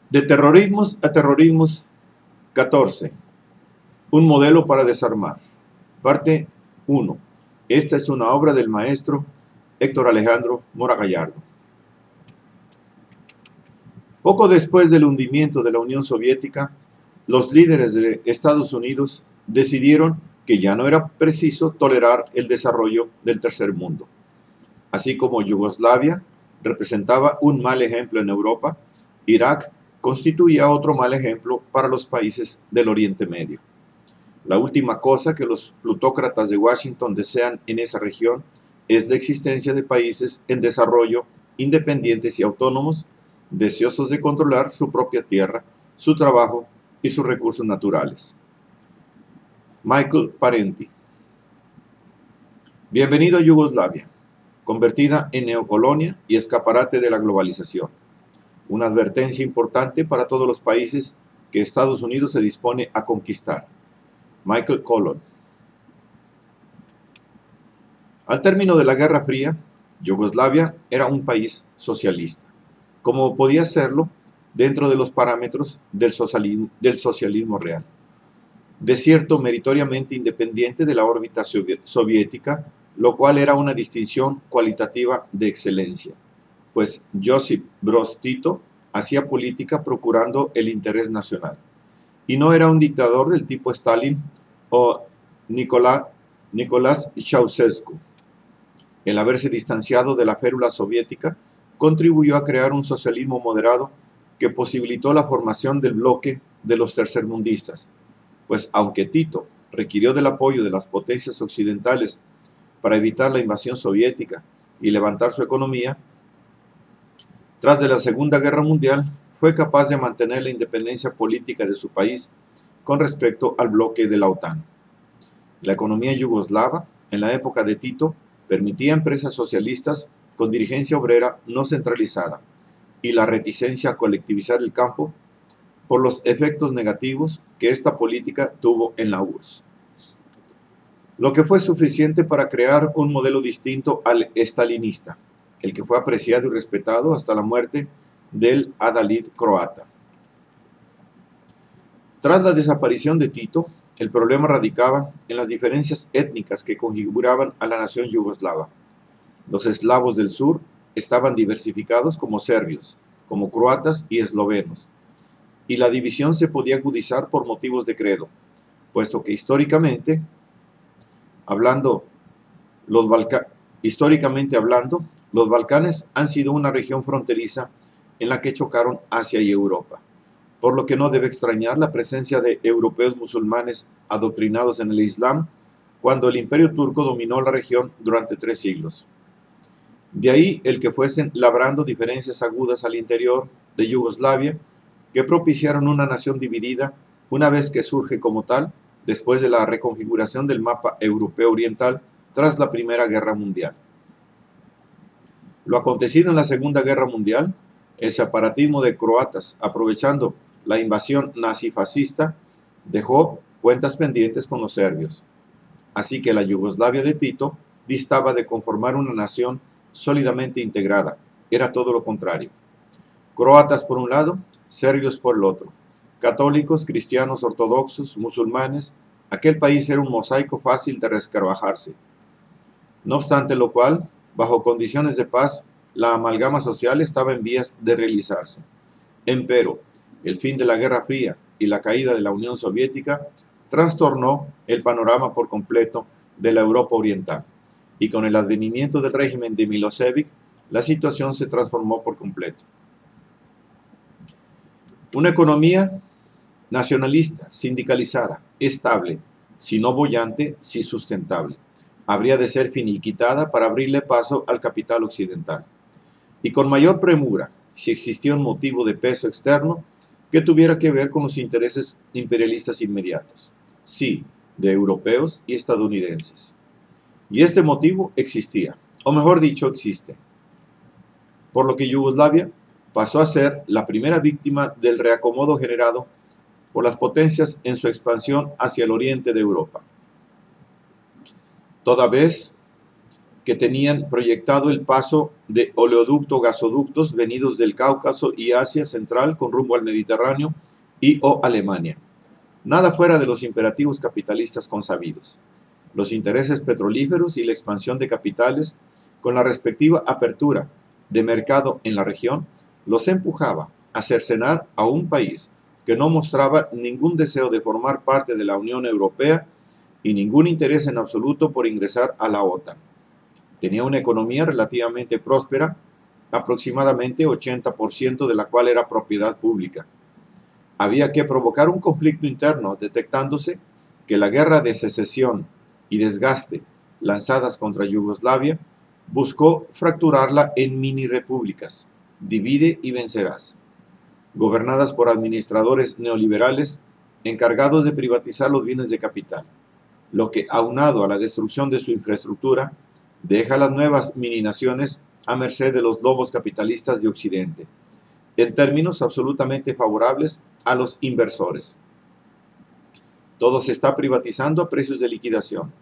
De terrorismos a terrorismos 14. Un modelo para desarmar. Parte 1. Esta es una obra del maestro Héctor Alejandro Mora Gallardo. Poco después del hundimiento de la Unión Soviética, los líderes de Estados Unidos decidieron que ya no era preciso tolerar el desarrollo del tercer mundo. Así como Yugoslavia representaba un mal ejemplo en Europa, Irak constituía otro mal ejemplo para los países del Oriente Medio. La última cosa que los plutócratas de Washington desean en esa región es la existencia de países en desarrollo, independientes y autónomos, deseosos de controlar su propia tierra, su trabajo y sus recursos naturales. Michael Parenti. Bienvenido a Yugoslavia, convertida en neocolonia y escaparate de la globalización. Una advertencia importante para todos los países que Estados Unidos se dispone a conquistar. Michael Collon. Al término de la Guerra Fría, Yugoslavia era un país socialista, como podía serlo dentro de los parámetros del socialismo real. Desierto meritoriamente independiente de la órbita soviética, lo cual era una distinción cualitativa de excelencia, pues Josip Broz Tito hacía política procurando el interés nacional, y no era un dictador del tipo Stalin o Nicolás Ceausescu. El haberse distanciado de la férula soviética contribuyó a crear un socialismo moderado que posibilitó la formación del bloque de los tercermundistas, pues aunque Tito requirió del apoyo de las potencias occidentales para evitar la invasión soviética y levantar su economía, tras de la Segunda Guerra Mundial fue capaz de mantener la independencia política de su país con respecto al bloque de la OTAN. La economía yugoslava, en la época de Tito, permitía empresas socialistas con dirigencia obrera no centralizada y la reticencia a colectivizar el campo por los efectos negativos que esta política tuvo en la URSS. Lo que fue suficiente para crear un modelo distinto al estalinista, el que fue apreciado y respetado hasta la muerte del adalid croata. Tras la desaparición de Tito, el problema radicaba en las diferencias étnicas que configuraban a la nación yugoslava. Los eslavos del sur estaban diversificados como serbios, como croatas y eslovenos, y la división se podía agudizar por motivos de credo, puesto que históricamente hablando, los Balcanes han sido una región fronteriza en la que chocaron Asia y Europa, por lo que no debe extrañar la presencia de europeos musulmanes adoctrinados en el Islam cuando el Imperio Turco dominó la región durante 3 siglos. De ahí el que fuesen labrando diferencias agudas al interior de Yugoslavia que propiciaron una nación dividida una vez que surge como tal después de la reconfiguración del mapa europeo oriental tras la Primera Guerra Mundial. Lo acontecido en la Segunda Guerra Mundial, el separatismo de croatas aprovechando la invasión nazifascista, dejó cuentas pendientes con los serbios. Así que la Yugoslavia de Tito distaba de conformar una nación sólidamente integrada, era todo lo contrario. Croatas por un lado, serbios por el otro. Católicos, cristianos, ortodoxos, musulmanes, aquel país era un mosaico fácil de resquebrajarse. No obstante lo cual, bajo condiciones de paz, la amalgama social estaba en vías de realizarse. Empero, el fin de la Guerra Fría y la caída de la Unión Soviética trastornó el panorama por completo de la Europa Oriental, y con el advenimiento del régimen de Milosevic, la situación se transformó por completo. Una economía nacionalista, sindicalizada, estable, si no boyante, sí sustentable, habría de ser finiquitada para abrirle paso al capital occidental. Y con mayor premura, si existía un motivo de peso externo que tuviera que ver con los intereses imperialistas inmediatos, sí, de europeos y estadounidenses. Y este motivo existía, o mejor dicho, existe. Por lo que Yugoslavia pasó a ser la primera víctima del reacomodo generado por las potencias en su expansión hacia el oriente de Europa. Toda vez que tenían proyectado el paso de oleoducto-gasoductos venidos del Cáucaso y Asia Central con rumbo al Mediterráneo y o Alemania. Nada fuera de los imperativos capitalistas consabidos. Los intereses petrolíferos y la expansión de capitales, con la respectiva apertura de mercado en la región, los empujaba a cercenar a un país que no mostraba ningún deseo de formar parte de la Unión Europea y ningún interés en absoluto por ingresar a la OTAN. Tenía una economía relativamente próspera, aproximadamente 80% de la cual era propiedad pública. Había que provocar un conflicto interno, detectándose que la guerra de secesión y desgaste lanzadas contra Yugoslavia buscó fracturarla en mini repúblicas, divide y vencerás, gobernadas por administradores neoliberales encargados de privatizar los bienes de capital, lo que, aunado a la destrucción de su infraestructura, deja a las nuevas mini naciones a merced de los lobos capitalistas de Occidente, en términos absolutamente favorables a los inversores. Todo se está privatizando a precios de liquidación.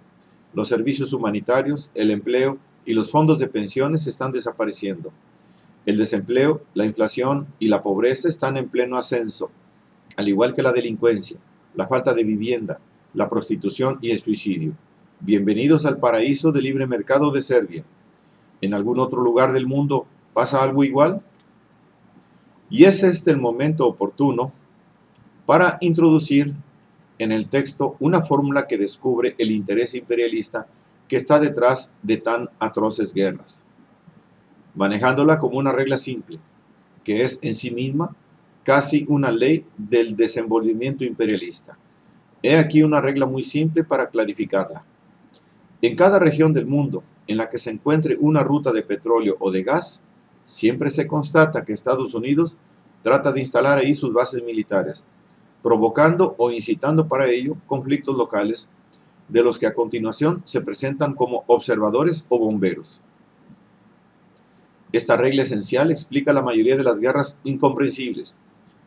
Los servicios humanitarios, el empleo y los fondos de pensiones están desapareciendo. El desempleo, la inflación y la pobreza están en pleno ascenso, al igual que la delincuencia, la falta de vivienda, la prostitución y el suicidio. Bienvenidos al paraíso del libre mercado de Serbia. ¿En algún otro lugar del mundo pasa algo igual? Y es este el momento oportuno para introducir en el texto una fórmula que descubre el interés imperialista que está detrás de tan atroces guerras, manejándola como una regla simple, que es en sí misma casi una ley del desenvolvimiento imperialista. He aquí una regla muy simple para clarificarla. En cada región del mundo en la que se encuentre una ruta de petróleo o de gas, siempre se constata que Estados Unidos trata de instalar ahí sus bases militares, provocando o incitando para ello conflictos locales, de los que a continuación se presentan como observadores o bomberos. Esta regla esencial explica la mayoría de las guerras incomprensibles: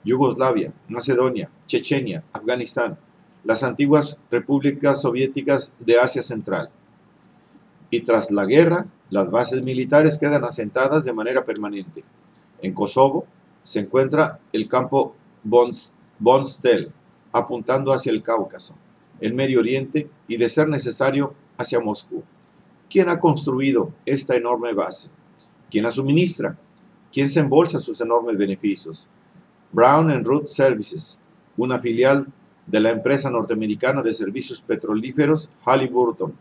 Yugoslavia, Macedonia, Chechenia, Afganistán, las antiguas repúblicas soviéticas de Asia Central. Y tras la guerra, las bases militares quedan asentadas de manera permanente. En Kosovo se encuentra el campo Bonstel, apuntando hacia el Cáucaso, el Medio Oriente y, de ser necesario, hacia Moscú. ¿Quién ha construido esta enorme base? ¿Quién la suministra? ¿Quién se embolsa sus enormes beneficios? Brown and Root Services, una filial de la empresa norteamericana de servicios petrolíferos Halliburton,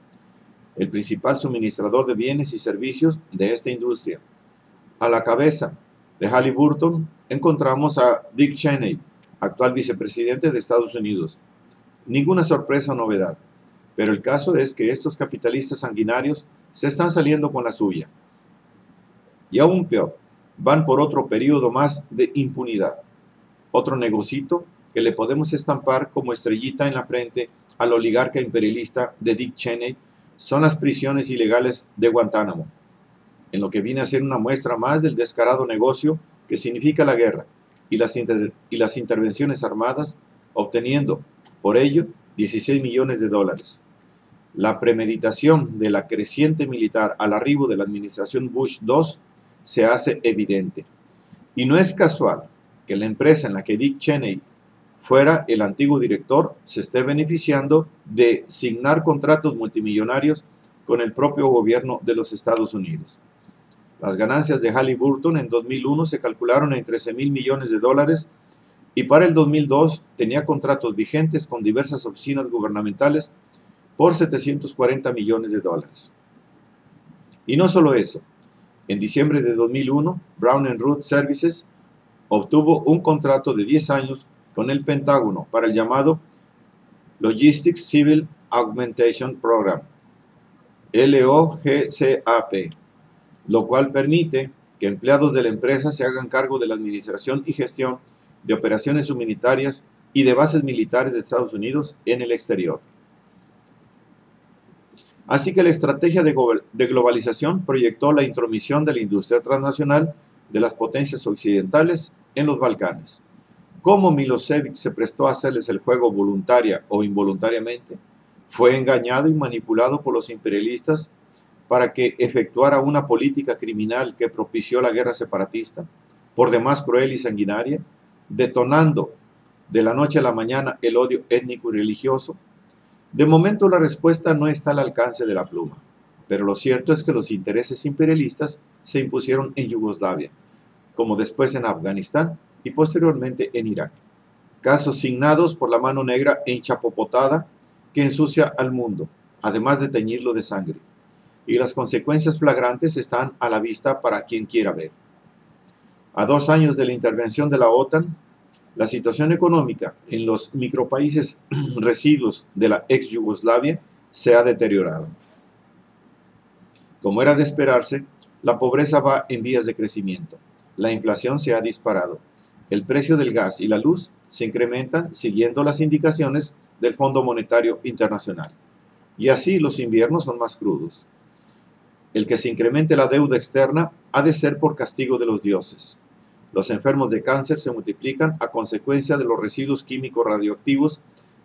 el principal suministrador de bienes y servicios de esta industria. A la cabeza de Halliburton encontramos a Dick Cheney, actual vicepresidente de Estados Unidos. Ninguna sorpresa o novedad, pero el caso es que estos capitalistas sanguinarios se están saliendo con la suya. Y aún peor, van por otro periodo más de impunidad. Otro negocito que le podemos estampar como estrellita en la frente al oligarca imperialista de Dick Cheney son las prisiones ilegales de Guantánamo, en lo que viene a ser una muestra más del descarado negocio que significa la guerra y las intervenciones armadas, obteniendo por ello 16 millones de dólares. La premeditación de la creciente militar al arribo de la administración Bush II se hace evidente. Y no es casual que la empresa en la que Dick Cheney fuera el antiguo director se esté beneficiando de signar contratos multimillonarios con el propio gobierno de los Estados Unidos. Las ganancias de Halliburton en 2001 se calcularon en 13.000 millones de dólares y para el 2002 tenía contratos vigentes con diversas oficinas gubernamentales por 740 millones de dólares. Y no solo eso, en diciembre de 2001, Brown and Root Services obtuvo un contrato de 10 años con el Pentágono para el llamado Logistics Civil Augmentation Program, LOGCAP, lo cual permite que empleados de la empresa se hagan cargo de la administración y gestión de operaciones humanitarias y de bases militares de Estados Unidos en el exterior. Así que la estrategia de globalización proyectó la intromisión de la industria transnacional de las potencias occidentales en los Balcanes. ¿Cómo Milosevic se prestó a hacerles el juego voluntaria o involuntariamente? Fue engañado y manipulado por los imperialistas para que efectuara una política criminal que propició la guerra separatista, por demás cruel y sanguinaria, detonando de la noche a la mañana el odio étnico y religioso? De momento la respuesta no está al alcance de la pluma, pero lo cierto es que los intereses imperialistas se impusieron en Yugoslavia, como después en Afganistán y posteriormente en Irak. Casos signados por la mano negra e enchapopotada que ensucia al mundo, además de teñirlo de sangre. Y las consecuencias flagrantes están a la vista para quien quiera ver. A 2 años de la intervención de la OTAN, la situación económica en los micropaíses residuos de la ex Yugoslavia se ha deteriorado. Como era de esperarse, la pobreza va en vías de crecimiento. La inflación se ha disparado. El precio del gas y la luz se incrementan siguiendo las indicaciones del Fondo Monetario Internacional. Y así los inviernos son más crudos. El que se incremente la deuda externa ha de ser por castigo de los dioses. Los enfermos de cáncer se multiplican a consecuencia de los residuos químicos radioactivos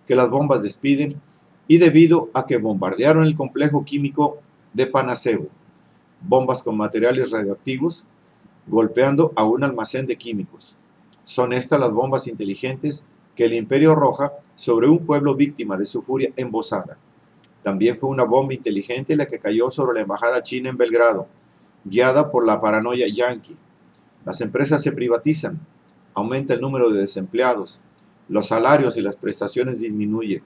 que las bombas despiden y debido a que bombardearon el complejo químico de Panasebo, bombas con materiales radioactivos, golpeando a un almacén de químicos. Son estas las bombas inteligentes que el Imperio arroja sobre un pueblo víctima de su furia embosada. También fue una bomba inteligente la que cayó sobre la embajada china en Belgrado, guiada por la paranoia yanqui. Las empresas se privatizan, aumenta el número de desempleados, los salarios y las prestaciones disminuyen.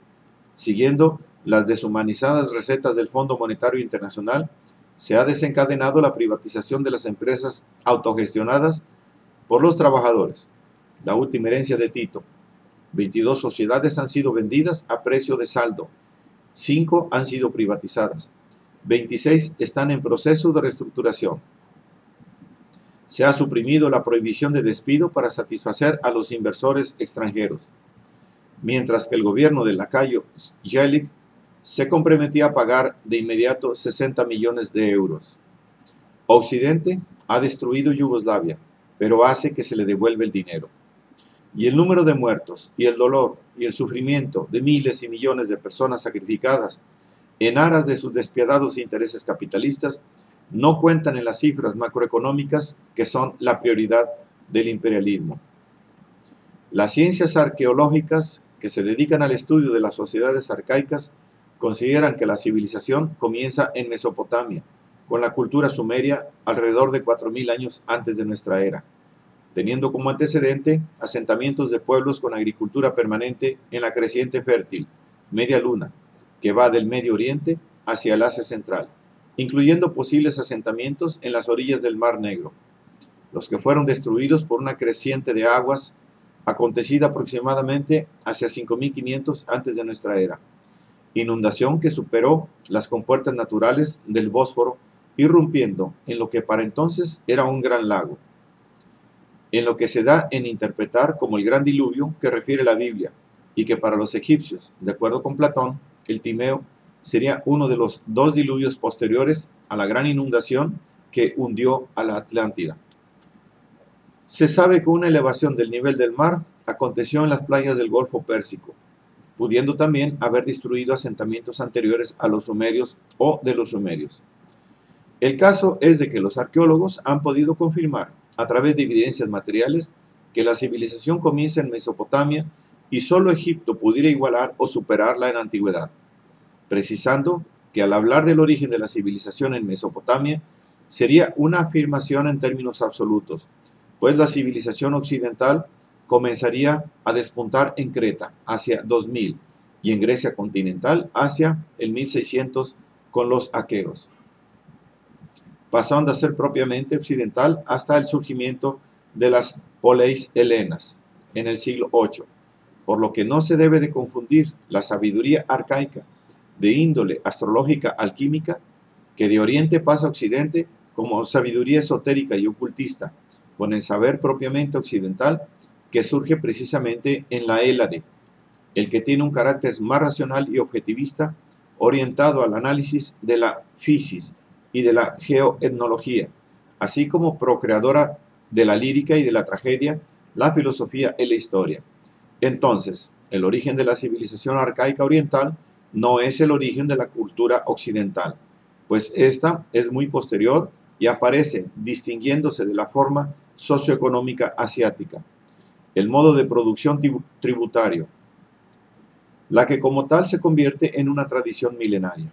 Siguiendo las deshumanizadas recetas del Fondo Monetario Internacional, se ha desencadenado la privatización de las empresas autogestionadas por los trabajadores. La última herencia de Tito: 22 sociedades han sido vendidas a precio de saldo, 5 han sido privatizadas, 26 están en proceso de reestructuración. Se ha suprimido la prohibición de despido para satisfacer a los inversores extranjeros, mientras que el gobierno del lacayo Jelic se comprometía a pagar de inmediato 60 millones de euros. Occidente ha destruido Yugoslavia, pero hace que se le devuelva el dinero. Y el número de muertos, y el dolor, y el sufrimiento de miles y millones de personas sacrificadas en aras de sus despiadados intereses capitalistas no cuentan en las cifras macroeconómicas que son la prioridad del imperialismo. Las ciencias arqueológicas que se dedican al estudio de las sociedades arcaicas consideran que la civilización comienza en Mesopotamia, con la cultura sumeria alrededor de 4000 años antes de nuestra era, teniendo como antecedente asentamientos de pueblos con agricultura permanente en la creciente fértil, Media Luna, que va del Medio Oriente hacia el Asia Central, incluyendo posibles asentamientos en las orillas del Mar Negro, los que fueron destruidos por una creciente de aguas acontecida aproximadamente hacia 5500 antes de nuestra era, inundación que superó las compuertas naturales del Bósforo, irrumpiendo en lo que para entonces era un gran lago, en lo que se da en interpretar como el gran diluvio que refiere la Biblia, y que para los egipcios, de acuerdo con Platón, el Timeo sería uno de los 2 diluvios posteriores a la gran inundación que hundió a la Atlántida. Se sabe que una elevación del nivel del mar aconteció en las playas del Golfo Pérsico, pudiendo también haber destruido asentamientos anteriores a los sumerios o de los sumerios. El caso es de que los arqueólogos han podido confirmar, a través de evidencias materiales, que la civilización comienza en Mesopotamia y solo Egipto pudiera igualar o superarla en antigüedad, precisando que al hablar del origen de la civilización en Mesopotamia sería una afirmación en términos absolutos, pues la civilización occidental comenzaría a despuntar en Creta hacia 2000 y en Grecia continental hacia el 1600 con los aqueos, pasando a ser propiamente occidental hasta el surgimiento de las poleis helenas en el siglo VIII, por lo que no se debe de confundir la sabiduría arcaica de índole astrológica alquímica que de Oriente pasa a Occidente como sabiduría esotérica y ocultista, con el saber propiamente occidental que surge precisamente en la Hélade, el que tiene un carácter más racional y objetivista, orientado al análisis de la fisis y de la geoetnología, así como procreadora de la lírica y de la tragedia, la filosofía y la historia. Entonces, el origen de la civilización arcaica oriental no es el origen de la cultura occidental. pues esta es muy posterior y aparece distinguiéndose de la forma socioeconómica asiática, el modo de producción tributario, la que como tal se convierte en una tradición milenaria,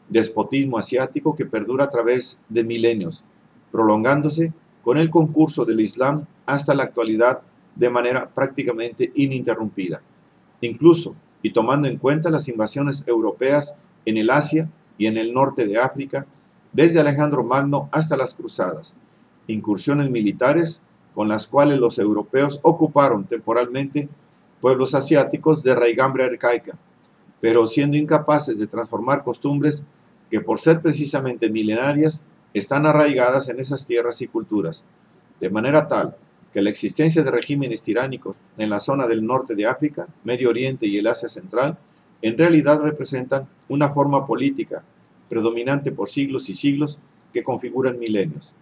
despotismo asiático que perdura a través de milenios, prolongándose con el concurso del Islam hasta la actualidad de manera prácticamente ininterrumpida, incluso y tomando en cuenta las invasiones europeas en el Asia y en el norte de África, desde Alejandro Magno hasta las cruzadas, incursiones militares con las cuales los europeos ocuparon temporalmente pueblos asiáticos de raigambre arcaica, pero siendo incapaces de transformar costumbres que por ser precisamente milenarias están arraigadas en esas tierras y culturas, de manera tal que la existencia de regímenes tiránicos en la zona del norte de África, Medio Oriente y el Asia Central, en realidad representan una forma política predominante por siglos y siglos que configuran milenios.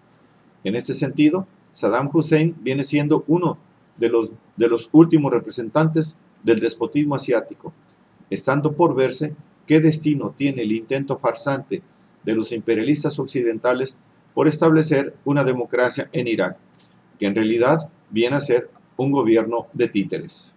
En este sentido, Saddam Hussein viene siendo uno de los últimos representantes del despotismo asiático, estando por verse qué destino tiene el intento farsante de los imperialistas occidentales por establecer una democracia en Irak, que en realidad viene a ser un gobierno de títeres.